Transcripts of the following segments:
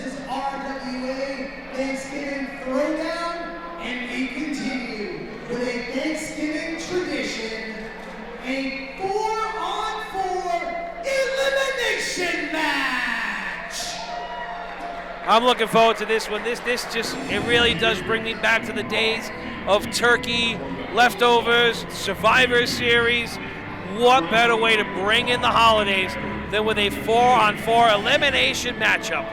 is RWA Thanksgiving Throwdown, and we continue with a Thanksgiving tradition, a 4-on-4 elimination match. I'm looking forward to this one. This just, it really does bring me back to the days of turkey, leftovers, Survivor Series. What better way to bring in the holidays than with a 4-on-4 elimination matchup?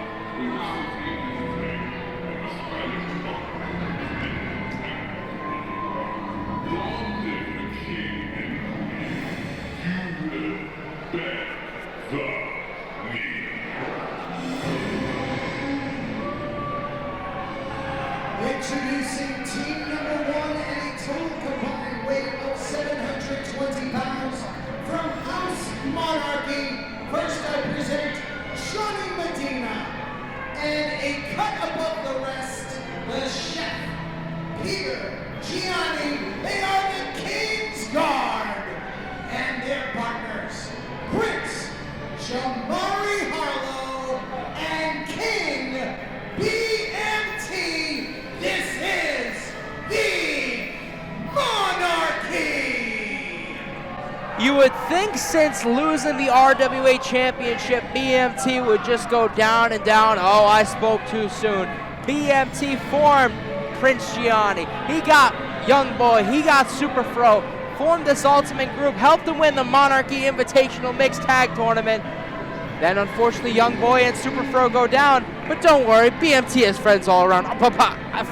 Introducing team number 1 at a total combined weight of 720 pounds from House Monarchy. First I present Gianni Medina, and a cut above the rest, the chef, Peter, Gianni. They are the King's Guard, and their partners, Prince, Jamari, Harlow, and King BMT. This is the Monarchy! You would think since losing the RWA Championship, BMT would just go down and down. Oh, I spoke too soon. BMT formed Prince Gianni. He got Young Boy. He got Super Fro. Formed this ultimate group. Helped them win the Monarchy Invitational Mixed Tag Tournament. Then, unfortunately, Young Boy and Super Fro go down. But don't worry, BMT has friends all around.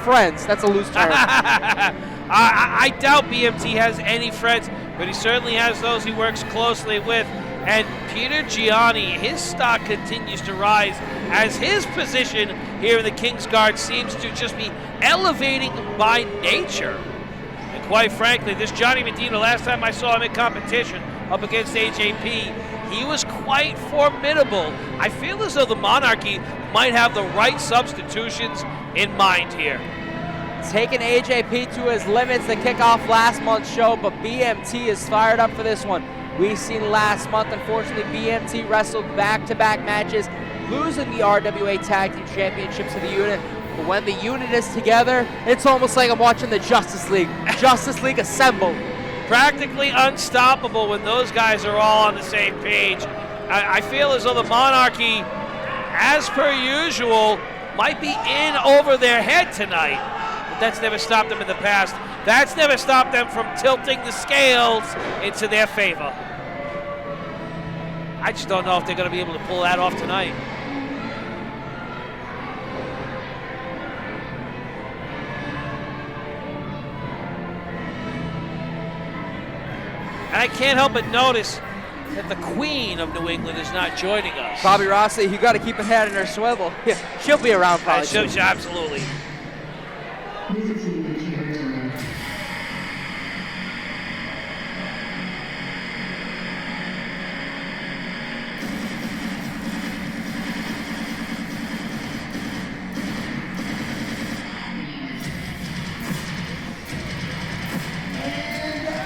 Friends, that's a loose term. I doubt BMT has any friends, but he certainly has those he works closely with. And Peter Gianni, his stock continues to rise as his position here in the King's Guard seems to just be elevating by nature. And quite frankly, this Gianni Medina, last time I saw him in competition up against AJP, he was quite formidable. I feel as though the Monarchy might have the right substitutions in mind here. Taking AJP to his limits to kick off last month's show, but BMT is fired up for this one. We've seen last month, unfortunately, BMT wrestled back-to-back matches, losing the RWA Tag Team Championships to the unit. But when the unit is together, it's almost like I'm watching the Justice League. Justice League assembled. Practically unstoppable when those guys are all on the same page. I feel as though the Monarchy, as per usual, might be in over their head tonight. But that's never stopped them in the past. That's never stopped them from tilting the scales into their favor. I just don't know if they're going to be able to pull that off tonight. And I can't help but notice that the Queen of New England is not joining us. Bobby Rossi, you got to keep a head in her swivel. Yeah, she'll be around probably. Absolutely.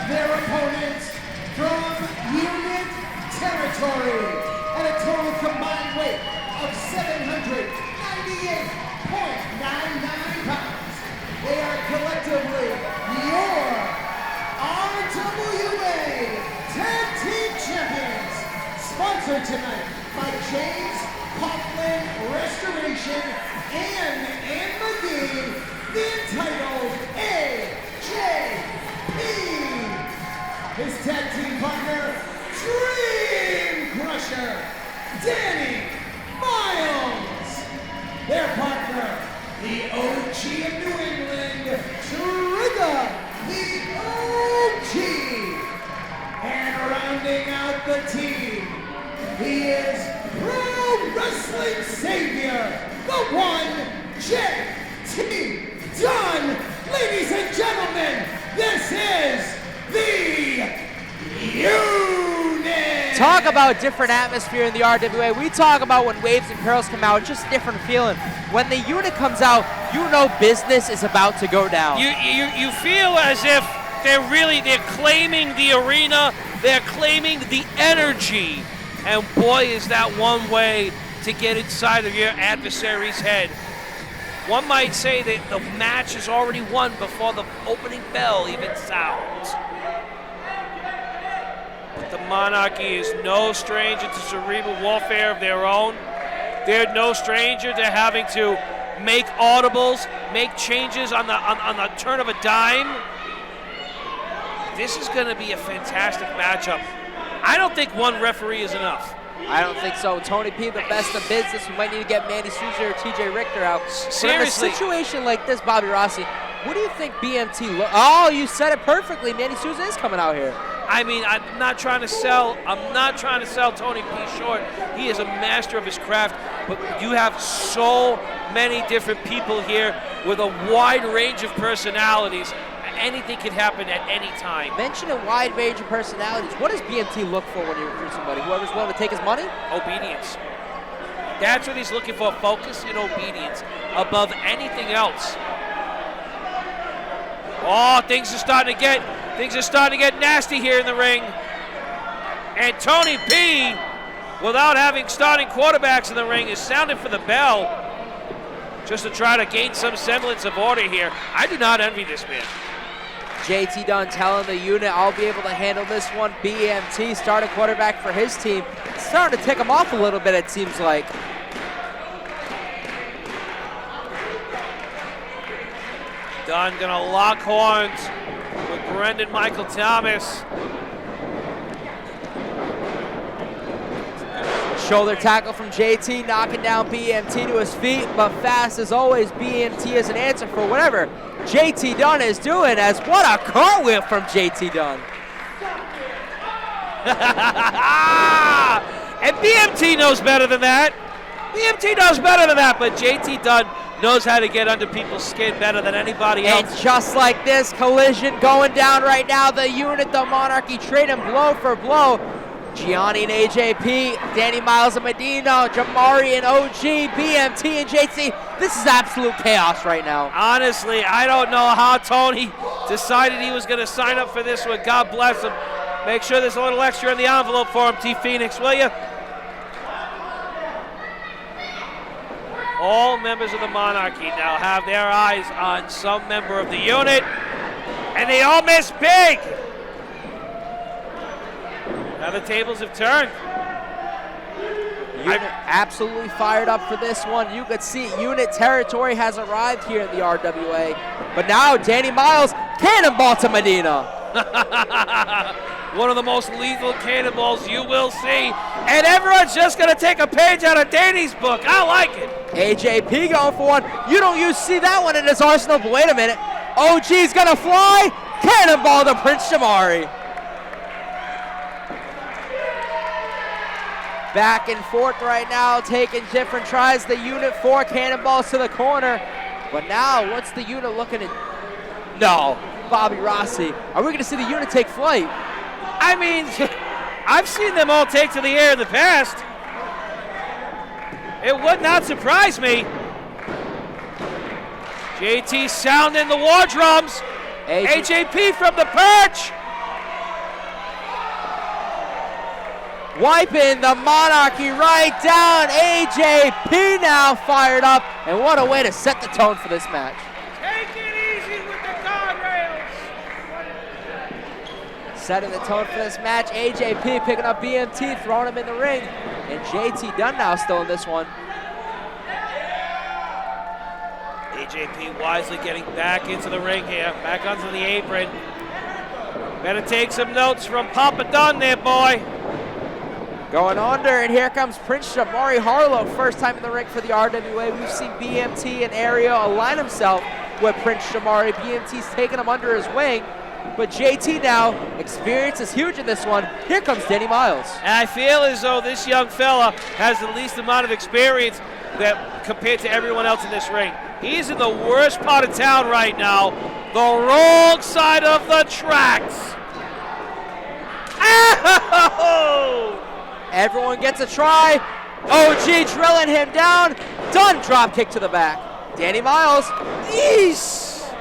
Their opponents from unit territory at a total combined weight of 798.99 pounds. They are collectively your RWA Tag Team Champions, sponsored tonight by James Coughlin Restoration and Ann McGee, the entitled AJP. His tag team partner, Dream Crusher, Danny Miles. Their partner, the OG of New England, Trigga, the OG. And rounding out the team, he is Pro Wrestling Savior, the one, JT Dunn. Ladies and gentlemen, this is the Unit! Talk about different atmosphere in the RWA. We talk about when Waves and Curls come out, just a different feeling. When the unit comes out, you know business is about to go down. You feel as if they're claiming the arena, they're claiming the energy. And boy, is that one way to get inside of your adversary's head. One might say that the match is already won before the opening bell even sounds. But the Monarchy is no stranger to cerebral warfare of their own. They're no stranger to having to make audibles, make changes on the turn of a dime. This is going to be a fantastic matchup. I don't think one referee is enough. I don't think so. Tony P, the best in business. We might need to get Manny Souza or TJ Richter out. Seriously. But in a situation like this, Bobby Rossi, what do you think BMT Oh, you said it perfectly. Manny Souza is coming out here. I mean, I'm not trying to sell Tony P short. He is a master of his craft, but you have so many different people here with a wide range of personalities. Anything can happen at any time. Mention a wide range of personalities. What does BMT look for when you recruit somebody? Whoever's willing to take his money? Obedience. That's what he's looking for, focus and obedience above anything else. Oh, things are starting to get nasty here in the ring. And Tony P, without having starting quarterbacks in the ring, is sounding for the bell just to try to gain some semblance of order here. I do not envy this man. JT Dunn telling the unit, I'll be able to handle this one. BMT, starting quarterback for his team. It's starting to tick him off a little bit, it seems like. Dunn gonna lock horns with Brendan Michael Thomas. Shoulder tackle from JT, knocking down BMT to his feet, but fast as always, BMT is an answer for whatever JT Dunn is doing, as what a cartwheel from JT Dunn. And BMT knows better than that. BMT knows better than that, but JT Dunn knows how to get under people's skin better than anybody else. And just like this, collision going down right now. The unit, the Monarchy, trading blow for blow. Gianni and AJP, Danny Miles and Medina, Jamari and OG, BMT and JT. This is absolute chaos right now. Honestly, I don't know how Tony decided he was going to sign up for this one. God bless him. Make sure there's a little extra in the envelope for him, T. Phoenix, will you? All members of the Monarchy now have their eyes on some member of the unit, and they all miss big. Now the tables have turned. Unit absolutely fired up for this one. You could see unit territory has arrived here in the RWA. But now Danny Miles, cannonball to Medina. One of the most lethal cannonballs you will see. And everyone's just going to take a page out of Danny's book. I like it. AJP going for one. You don't usually see that one in his arsenal, but wait a minute. OG's going to fly. Cannonball to Prince Jamari. Back and forth right now, taking different tries. The unit 4 cannonballs to the corner. But now, what's the unit looking at? No, Bobby Rossi. Are we going to see the unit take flight? I mean, I've seen them all take to the air in the past. It would not surprise me. JT sounding the war drums. AJP from the perch. Wiping the Monarchy right down. AJP now fired up. And what a way to set the tone for this match. Take it easy with the guardrails. Setting the tone for this match. AJP picking up BMT, throwing him in the ring. And JT Dunn now still in this one. AJP wisely getting back into the ring here. Back onto the apron. Better take some notes from Papa Dunn there, boy. Going under, and here comes Prince Jamari Harlow. First time in the ring for the RWA. We've seen BMT and Aerial align himself with Prince Jamari. BMT's taking him under his wing, but JT now, experience is huge in this one. Here comes Danny Miles. And I feel as though this young fella has the least amount of experience that compared to everyone else in this ring. He's in the worst part of town right now, the wrong side of the tracks. Oh! Everyone gets a try. OG drilling him down. Dunn drop kick to the back. Danny Miles. Yeesh.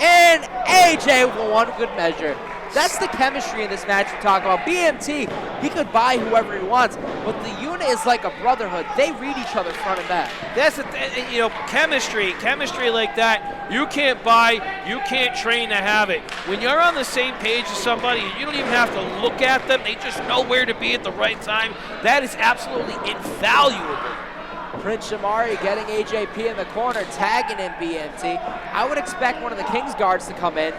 And AJ with one good measure. That's the chemistry in this match we talk about. BMT, he could buy whoever he wants, but the unit is like a brotherhood. They read each other front and back. That's chemistry like that. You can't buy, you can't train to have it. When you're on the same page as somebody, you don't even have to look at them. They just know where to be at the right time. That is absolutely invaluable. Prince Jamari getting AJP in the corner, tagging in BMT. I would expect one of the King's guards to come in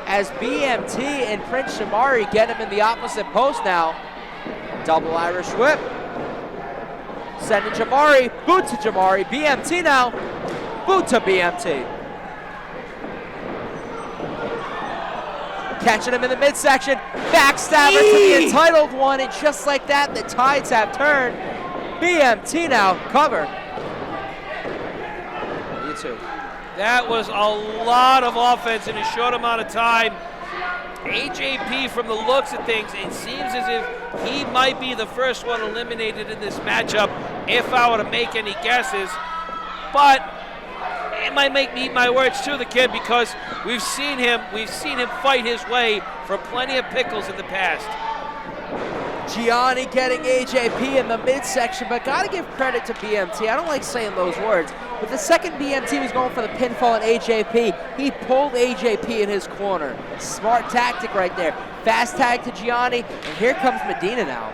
as BMT and Prince Jamari get him in the opposite post now. Double Irish whip. Sending Jamari, boot to Jamari. BMT now, boot to BMT. Catching him in the midsection, backstabber to the entitled one, and just like that, the tides have turned. BMT now cover. You too. That was a lot of offense in a short amount of time. AJP, from the looks of things, it seems as if he might be the first one eliminated in this matchup, if I were to make any guesses. But it might make me eat my words too, the kid, because we've seen him fight his way for plenty of pickles in the past. Gianni getting AJP in the midsection, but gotta give credit to BMT. I don't like saying those words, but the second BMT was going for the pinfall on AJP, he pulled AJP in his corner. Smart tactic right there. Fast tag to Gianni, and here comes Medina now.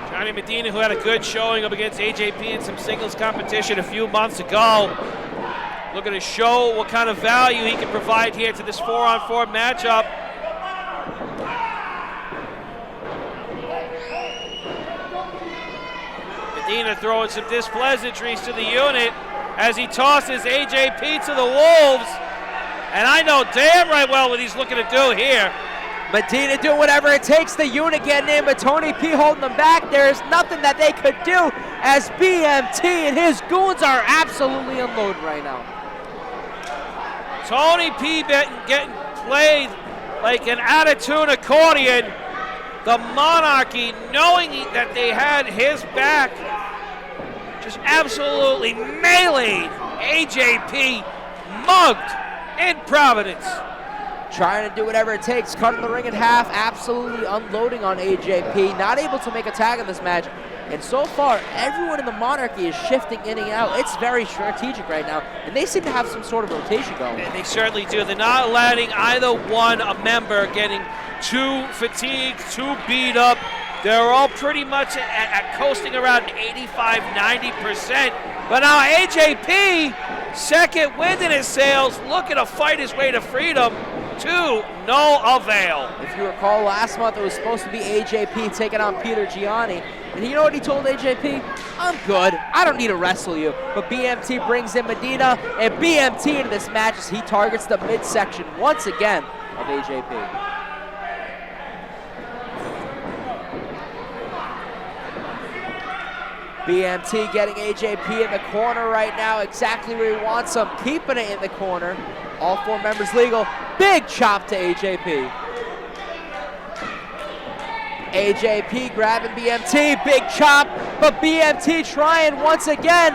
Johnny Medina, who had a good showing up against AJP in some singles competition a few months ago. Looking to show what kind of value he can provide here to this 4-on-4 matchup. Medina throwing some displeasantries to the unit as he tosses AJP to the wolves. And I know damn right well what he's looking to do here. Medina doing whatever it takes. The unit getting in, but Tony P holding them back. There's nothing that they could do as BMT and his goons are absolutely unloaded right now. Tony P getting played like an out-of-tune accordion. The Monarchy, knowing that they had his back, just absolutely meleeed AJP, mugged in Providence. Trying to do whatever it takes, cutting the ring in half, absolutely unloading on AJP, not able to make a tag in this match. And so far, everyone in the Monarchy is shifting in and out. It's very strategic right now, and they seem to have some sort of rotation going. And they certainly do. They're not letting either one, a member, getting too fatigued, too beat up. They're all pretty much at coasting around 85–90%. But now AJP, second wind in his sails, looking to fight his way to freedom, to no avail. If you recall, last month it was supposed to be AJP taking on Peter Gianni. And you know what he told AJP? I'm good. I don't need to wrestle you. But BMT brings in Medina, and BMT into this match as he targets the midsection once again of AJP. BMT getting AJP in the corner right now, exactly where he wants him, keeping it in the corner. All four members legal. Big chop to AJP. AJP grabbing BMT, big chop, but BMT trying once again.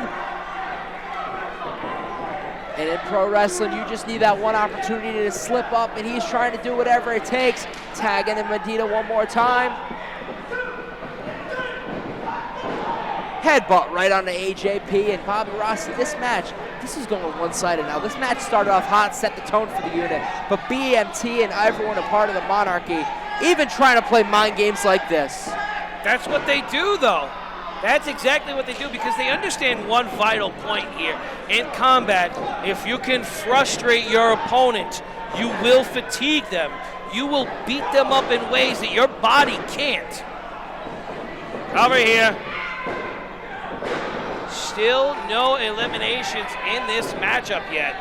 And in pro wrestling, you just need that one opportunity to slip up, and he's trying to do whatever it takes. Tagging in Medina one more time. Headbutt right onto AJP and Bobby Rossi. This match, this is going one-sided now. This match started off hot, set the tone for the unit, but BMT and everyone a part of the Monarchy even trying to play mind games like this. That's what they do, though. That's exactly what they do, because they understand one vital point here. In combat, if you can frustrate your opponent, you will fatigue them. You will beat them up in ways that your body can't. Cover here. Still no eliminations in this matchup yet.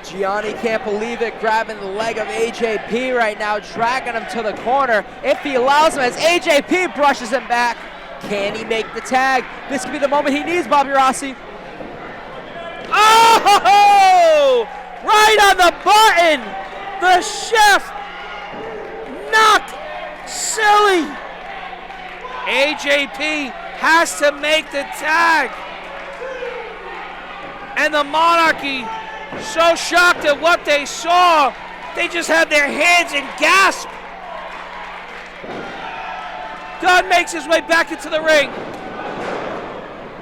Gianni can't believe it, grabbing the leg of AJP right now, dragging him to the corner. If he allows him, as AJP brushes him back, can he make the tag? This could be the moment he needs, Bobby Rossi. Oh! Right on the button! The chef! Knock! Silly! AJP has to make the tag. And the Monarchy, so shocked at what they saw, They just had their hands in gasp. Dunn makes his way back into the ring,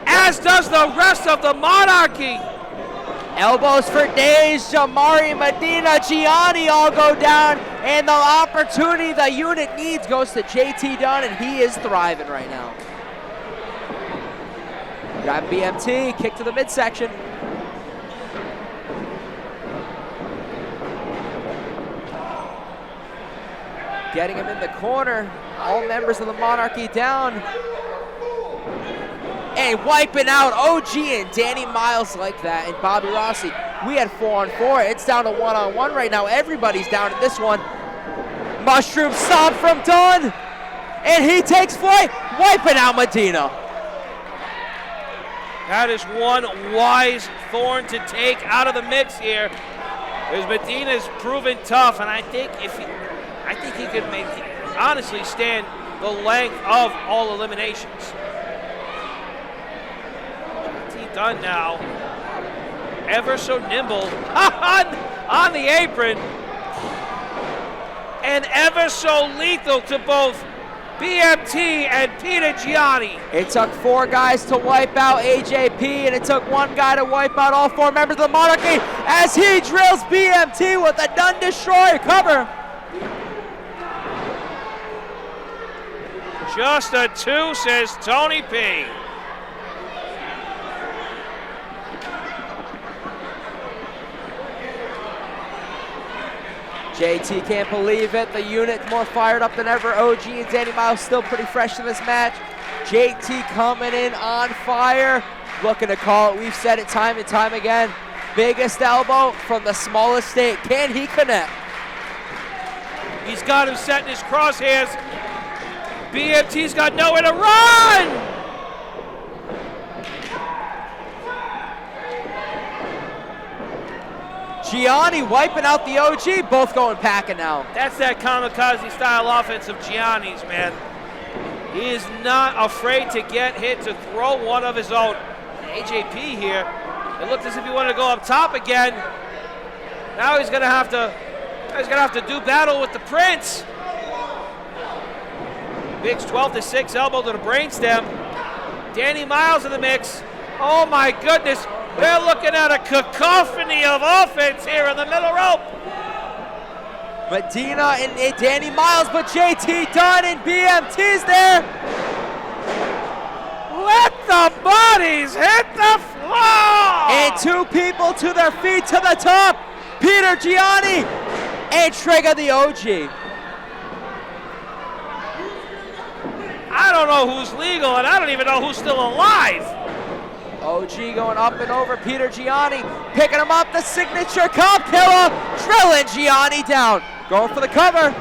as does the rest of the Monarchy. Elbows for days. Jamari, Medina, Gianni all go down, and the opportunity the unit needs goes to JT Dunn, and he is thriving right now. Grab BMT, kick to the midsection. Getting him in the corner. All members of the Monarchy down. And wiping out OG and Danny Miles like that. And Bobby Rossi, we had 4-on-4. It's down to 1-on-1 right now. Everybody's down in this one. Mushroom stomp from Dunn. And he takes flight, wiping out Medina. That is one wise thorn to take out of the mix here. As Medina's proven tough, and I think he could honestly stand the length of all eliminations. JT Dunn now, ever so nimble on the apron, and ever so lethal to both BMT and Peter Gianni. It took 4 guys to wipe out AJP, and it took 1 guy to wipe out all 4 members of the Monarchy as he drills BMT with a Dunn Destroyer cover. Just a 2, says Tony P. JT can't believe it. The unit more fired up than ever. OG and Danny Miles still pretty fresh in this match. JT coming in on fire. Looking to call it. We've said it time and time again. Biggest elbow from the smallest state. Can he connect? He's got him set in his crosshairs. BMT's got nowhere to run! Gianni wiping out the OG, both going packing now. That's that kamikaze style offense of Gianni's, man. He is not afraid to get hit, to throw one of his own. AJP here, it looked as if he wanted to go up top again. Now he's gonna have to do battle with the Prince. Big's 12-6 elbow to the brainstem. Danny Miles in the mix. Oh my goodness. We're looking at a cacophony of offense here in the middle rope. Medina and Danny Miles, but JT Dunn and BMT's there. Let the bodies hit the floor! And 2 people to their feet to the top. Peter Gianni and Trigga the OG. I don't know who's legal, and I don't even know who's still alive. OG going up and over Peter Gianni, picking him up, the signature comp killer, drilling Gianni down. Going for the cover.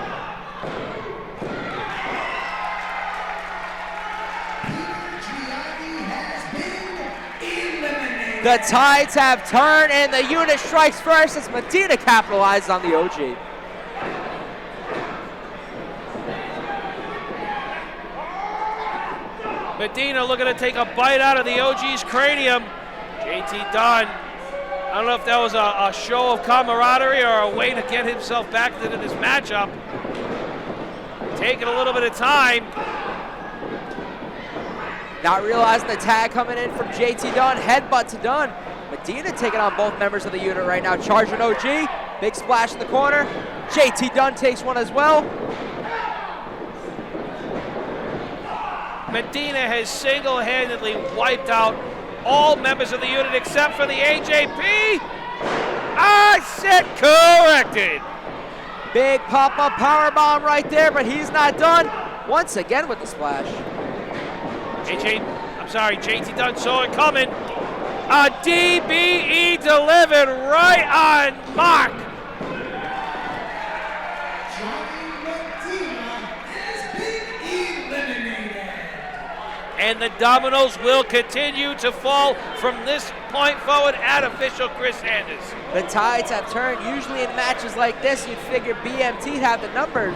The tides have turned, and the unit strikes first as Medina capitalizes on the OG. Medina looking to take a bite out of the OG's cranium. JT Dunn, I don't know if that was a show of camaraderie or a way to get himself back into this matchup. Taking a little bit of time. Not realizing the tag coming in from JT Dunn, headbutt to Dunn. Medina taking on both members of the unit right now, charging OG. Big splash in the corner. JT Dunn takes one as well. Medina has single-handedly wiped out all members of the unit except for the AJP. I said corrected. Big pop-up powerbomb right there, but he's not done. Once again with the splash. JT Dunn saw it coming. A DBE delivered right on mark. And the dominoes will continue to fall from this point forward at official Chris Sanders. The tides have turned. Usually in matches like this, you'd figure BMT'd have the numbers.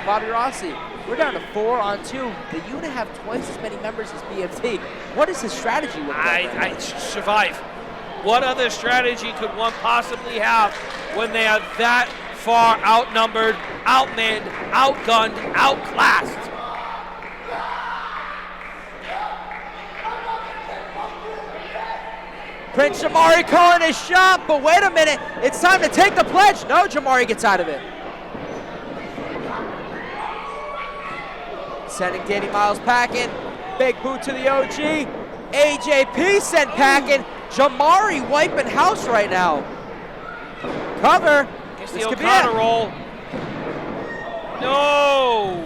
Bobby Rossi, we're down to 4-on-2. The unit have twice as many members as BMT. What is his strategy with that? I survive. What other strategy could one possibly have when they are that far outnumbered, outmanned, outgunned, outclassed. Prince Jamari calling his shot, but wait a minute, it's time to take the pledge. No, Jamari gets out of it. Sending Danny Miles packing, big boot to the OG. AJP sent packing, Jamari wiping house right now. Cover. Gets the O'Connor roll. No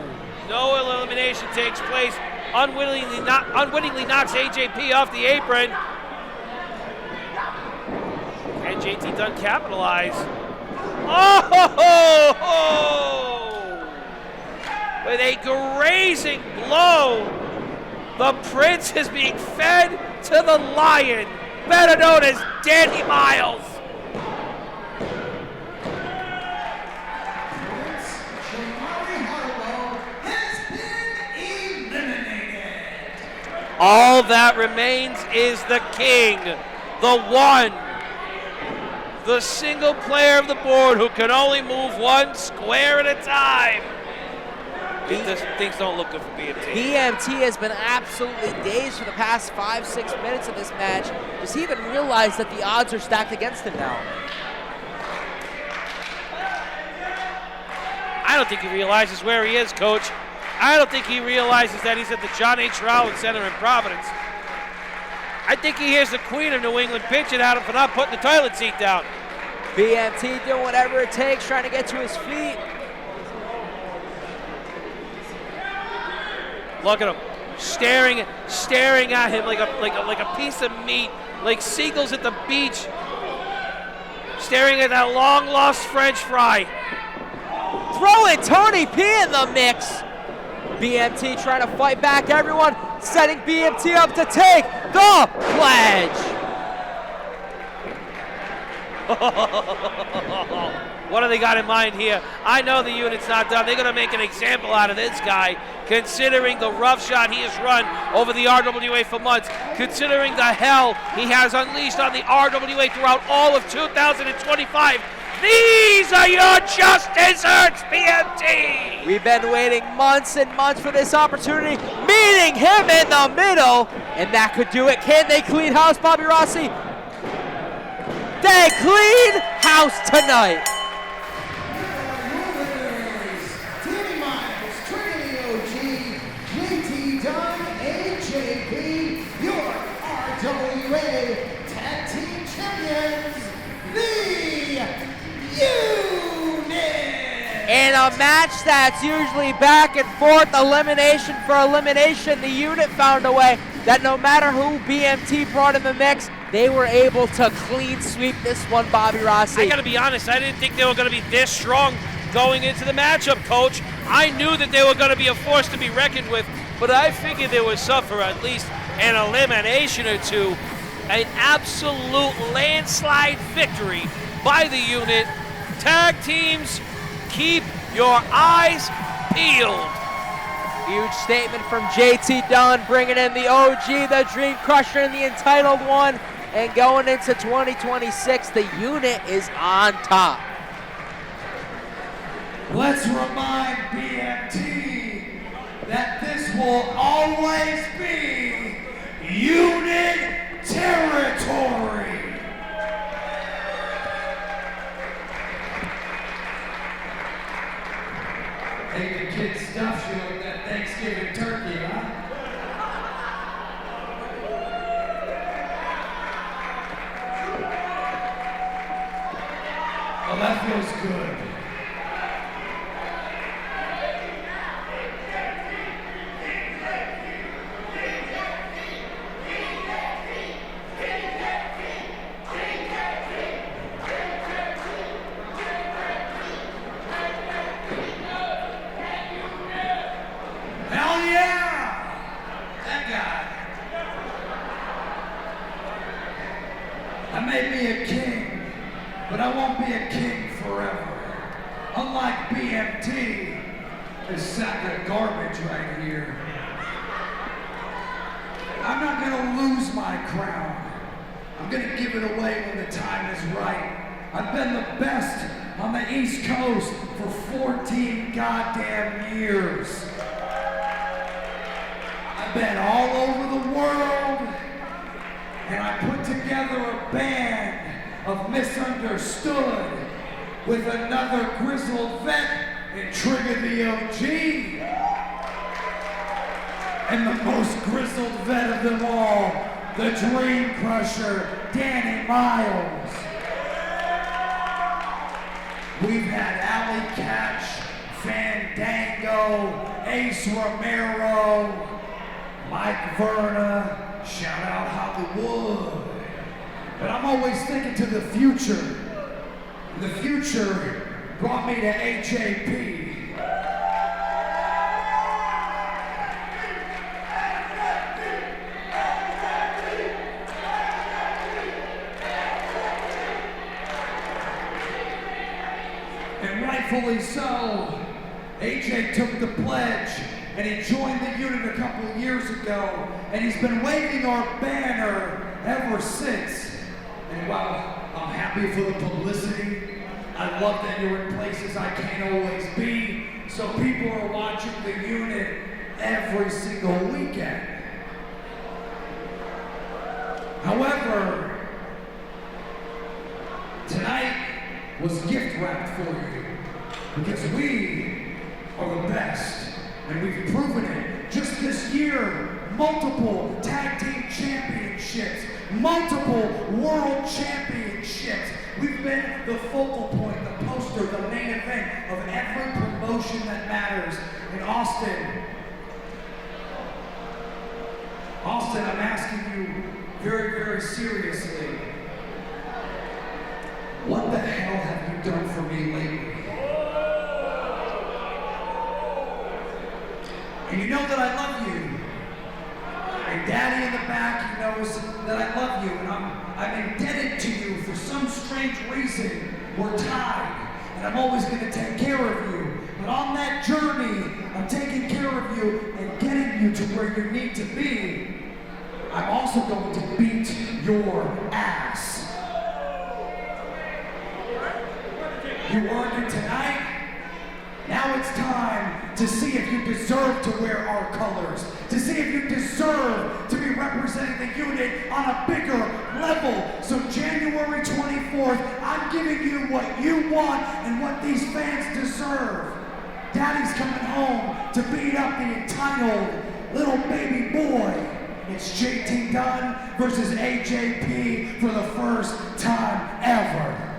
elimination takes place. Unwittingly knocks AJP off the apron. And JT Dunn capitalize. Oh! With a grazing blow, the Prince is being fed to the Lion, better known as Danny Miles. Harlow has been eliminated. All that remains is the king, the one, the single player of the board who can only move one square at a time. Things don't look good for BMT. BMT has been absolutely dazed for the past 5-6 minutes of this match. Does he even realize that the odds are stacked against him now? I don't think he realizes where he is, Coach. I don't think he realizes that he's at the John H. Rollins Center in Providence. I think he hears the Queen of New England pitching at him for not putting the toilet seat down. BMT doing whatever it takes, trying to get to his feet. Look at him, staring at him like a piece of meat, like seagulls at the beach, staring at that long-lost French fry. Throwing Tony P in the mix. BMT trying to fight back everyone, setting BMT up to take the pledge. What do they got in mind here? I know the unit's not done. They're going to make an example out of this guy, considering the rough shot he has run over the RWA for months, considering the hell he has unleashed on the RWA throughout all of 2025. These are your just desserts, BMT! We've been waiting months and months for this opportunity, meeting him in the middle, and that could do it. Can they clean house, Bobby Rossi? They clean house tonight. Danny Miles, Trigga the OG, JT Dunn, AJP, your RWA Tag Team Champions, the Unit! In a match that's usually back and forth, elimination for elimination, the Unit found a way that no matter who BMT brought in the mix, they were able to clean sweep this one, Bobby Rossi. I gotta be honest, I didn't think they were gonna be this strong going into the matchup, Coach. I knew that they were gonna be a force to be reckoned with, but I figured they would suffer at least an elimination or two. An absolute landslide victory by the Unit. Tag teams, keep your eyes peeled. Huge statement from JT Dunn, bringing in the OG, the Dream Crusher, and the Entitled One. And going into 2026, the Unit is on top. Let's remind BMT that this will always be Unit territory. Take the kid's stuff, you like that Thanksgiving turkey, huh? Oh, that feels good. Hell yeah! That guy. I may be a king, but I won't be a king forever. Unlike BMT, this sack of garbage right here. I'm not gonna lose my crown. I'm gonna give it away when the time is right. I've been the best on the East Coast for 14 goddamn years. I've been all over the world, and I put together a band of Misunderstood with another grizzled vet in Trigga the OG, and the most grizzled vet of them all, the Dream Crusher, Danny Miles. We've had Alley Catch, Fandango, Ace Romero, Mike Verna, shout out Hollywood. But I'm always thinking to the future. The future brought me to HAP. And rightfully so, AJ took the pledge and he joined the unit a couple of years ago, and he's been waving our banner ever since. And while I'm happy for the publicity, I love that you're in places I can't always be, so people are watching the unit every single weekend. However, tonight was gift wrapped for you, because we are the best, and we've proven it. Just this year, multiple tag team championships, multiple world championships. We've been the focal point, the poster, the main event of every promotion that matters. In Austin, I'm asking you very, very seriously, what the hell have you done for me lately? And you know that I love you. And Daddy in the back, he knows that I love you, and I'm indebted to you for some strange reason. We're tied, and I'm always going to take care of you. But on that journey, I'm taking care of you and getting you to where you need to be. I'm also going to beat your ass. You earned it tonight. Now it's time to see if you deserve to wear our colors, to see if you deserve to be representing the unit on a bigger level. So January 24th, I'm giving you what you want and what these fans deserve. Daddy's coming home to beat up the entitled little baby boy. It's JT Dunn versus AJP for the first time ever.